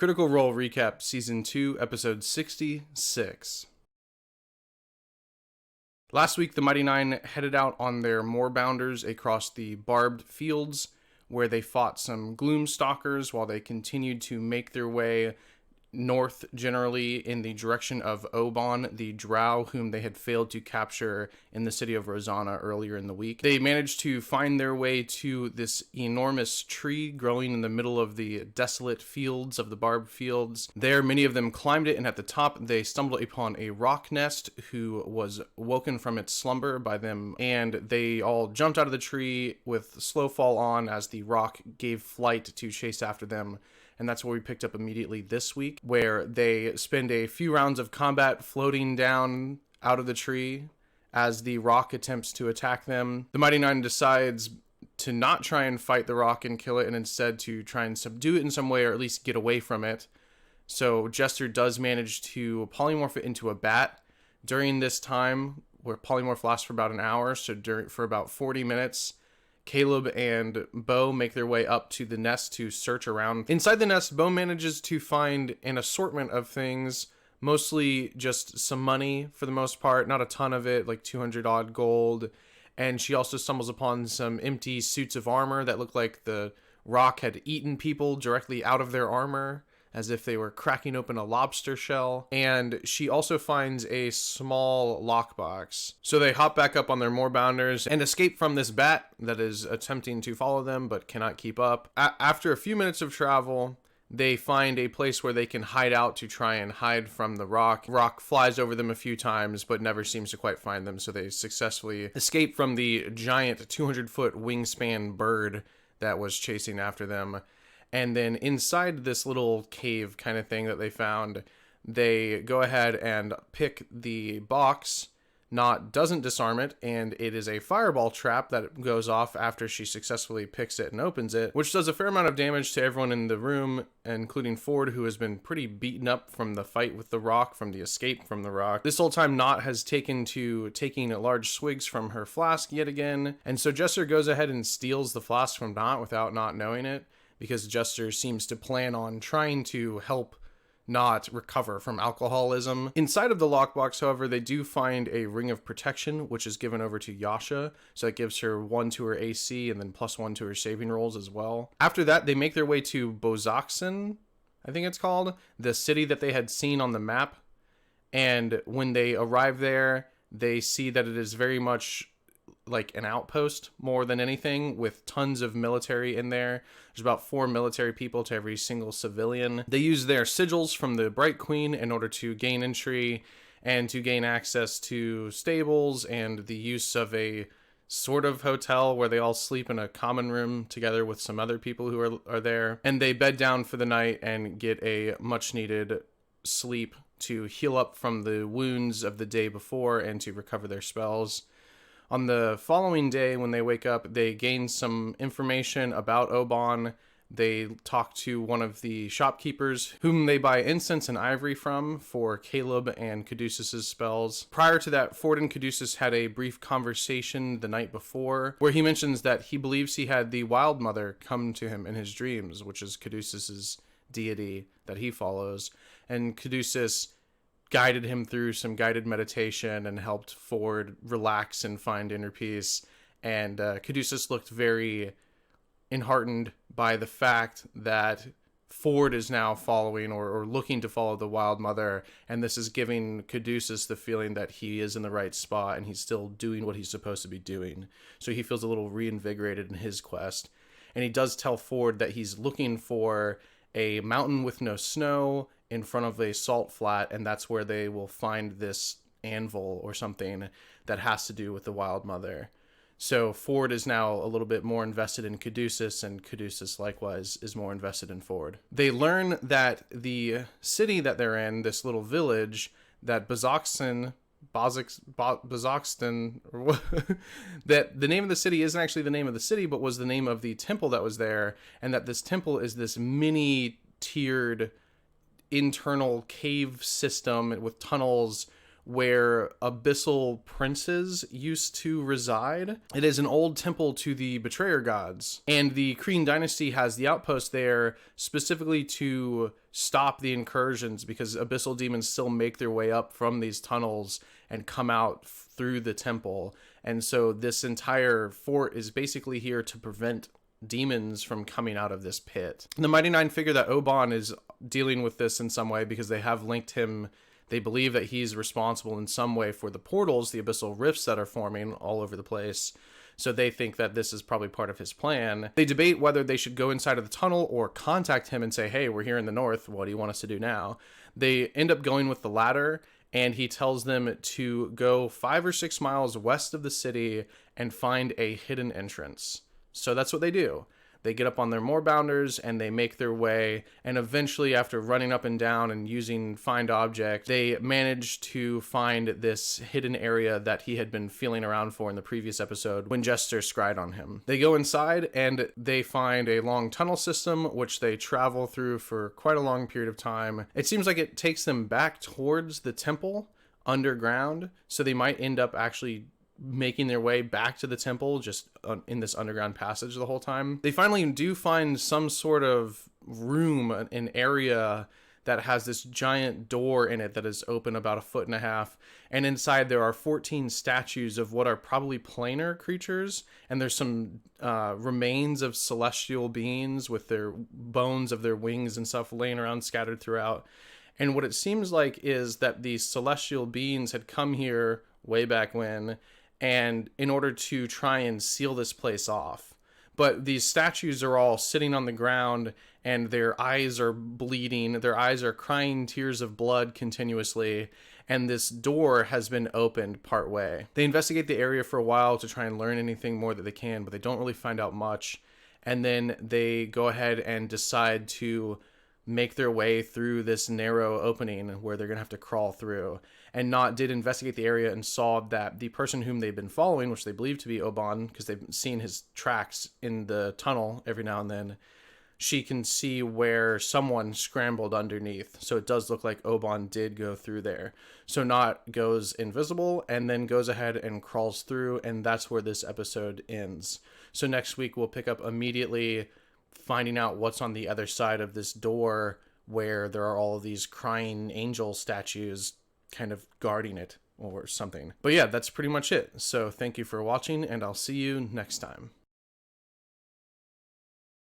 Critical Role Recap Season 2, Episode 66. Last week, the Mighty Nein headed out on their moorbounders across the barbed fields, where they fought some gloomstalkers while they continued to make their way north, generally in the direction of Oban, the drow whom they had failed to capture in the city of Rosanna earlier in the week. They managed to find their way to this enormous tree growing in the middle of the desolate fields of the barbed fields. There, many of them climbed it, and at the top they stumbled upon a rock nest who was woken from its slumber by them, and they all jumped out of the tree with slow fall on as the rock gave flight to chase after them. And that's where we picked up immediately this week, where they spend a few rounds of combat floating down out of the tree as the rock attempts to attack them. The Mighty Nein decides to not try and fight the rock and kill it, and instead to try and subdue it in some way, or at least get away from it. So Jester does manage to polymorph it into a bat during this time, where polymorph lasts for about an hour, so for about 40 minutes. Caleb and Bo make their way up to the nest to search around. Inside the nest, Bo manages to find an assortment of things, mostly just some money for the most part, not a ton of it, like 200 odd gold. And she also stumbles upon some empty suits of armor that look like the rock had eaten people directly out of their armor, as if they were cracking open a lobster shell. And she also finds a small lockbox. So they hop back up on their moorbounders and escape from this bat that is attempting to follow them but cannot keep up. After a few minutes of travel, they find a place where they can hide out to try and hide from the rock. Rock flies over them a few times but never seems to quite find them, so they successfully escape from the giant 200-foot wingspan bird that was chasing after them. And then inside this little cave kind of thing that they found, they go ahead and pick the box. Doesn't disarm it, and it is a fireball trap that goes off after she successfully picks it and opens it, which does a fair amount of damage to everyone in the room, including Ford, who has been pretty beaten up from the fight with the rock, from the escape from the rock. This whole time, Knot has taken to taking large swigs from her flask yet again, and so Jester goes ahead and steals the flask from Knot without Knot knowing it, because Jester seems to plan on trying to help Knot recover from alcoholism. Inside of the lockbox, however, they do find a ring of protection, which is given over to Yasha, so it gives her 1 to her AC and then +1 to her saving rolls as well. After that, they make their way to Bozaxen, I think it's called, the city that they had seen on the map, and when they arrive there, they see that it is very much like an outpost more than anything, with tons of military in there. There's about 4 military people to every single civilian. They use their sigils from the Bright Queen in order to gain entry and to gain access to stables and the use of a sort of hotel where they all sleep in a common room together with some other people who are there. And they bed down for the night and get a much needed sleep to heal up from the wounds of the day before and to recover their spells. On the following day, when they wake up, they gain some information about Oban. They talk to one of the shopkeepers, whom they buy incense and ivory from for Caleb and Caduceus' spells. Prior to that, Ford and Caduceus had a brief conversation the night before, where he mentions that he believes he had the Wild Mother come to him in his dreams, which is Caduceus' deity that he follows. And Caduceus guided him through some guided meditation and helped Ford relax and find inner peace. And Caduceus looked very enheartened by the fact that Ford is now following or looking to follow the Wild Mother, and this is giving Caduceus the feeling that he is in the right spot and he's still doing what he's supposed to be doing. So he feels a little reinvigorated in his quest. And he does tell Ford that he's looking for a mountain with no snow in front of a salt flat, and that's where they will find this anvil or something that has to do with the Wild Mother. So Ford is now a little bit more invested in Caduceus, and Caduceus likewise is more invested in Ford. They learn that the city that they're in, this little village, that Bozaxen, that the name of the city isn't actually the name of the city, but was the name of the temple that was there, and that this temple is this mini tiered internal cave system with tunnels where abyssal princes used to reside. It is an old temple to the betrayer gods, and the Kreen dynasty has the outpost there specifically to stop the incursions, because abyssal demons still make their way up from these tunnels and come out through the temple. And so this entire fort is basically here to prevent demons from coming out of this pit. And the Mighty Nein figure that Oban is dealing with this in some way, because they have linked him. They believe that he's responsible in some way for the portals, the abyssal rifts that are forming all over the place. So they think that this is probably part of his plan. They debate whether they should go inside of the tunnel or contact him and say, hey, we're here in the north. What do you want us to do now? They end up going with the latter, and he tells them to go 5 or 6 miles west of the city and find a hidden entrance. So that's what they do. They get up on their moorbounders and they make their way, and eventually, after running up and down and using find object, they manage to find this hidden area that he had been feeling around for in the previous episode when Jester scryed on him. They go inside and they find a long tunnel system, which they travel through for quite a long period of time. It seems like it takes them back towards the temple underground, so they might end up actually making their way back to the temple just in this underground passage the whole time. They finally do find some sort of room, an area that has this giant door in it that is open about 1.5 feet, and inside there are 14 statues of what are probably planar creatures, and there's some remains of celestial beings with their bones of their wings and stuff laying around scattered throughout. And what it seems like is that these celestial beings had come here way back when, and in order to try and seal this place off. But these statues are all sitting on the ground, and their eyes are bleeding. Their eyes are crying tears of blood continuously, and this door has been opened part way. They investigate the area for a while to try and learn anything more that they can, but they don't really find out much. And then they go ahead and decide to make their way through this narrow opening where they're going to have to crawl through. And Not did investigate the area and saw that the person whom they've been following, which they believe to be Oban, because they've seen his tracks in the tunnel every now and then, she can see where someone scrambled underneath. So it does look like Oban did go through there. So Not goes invisible and then goes ahead and crawls through, and that's where this episode ends. So next week we'll pick up immediately finding out what's on the other side of this door where there are all of these crying angel statues kind of guarding it or something. But yeah, that's pretty much it. So thank you for watching, and I'll see you next time.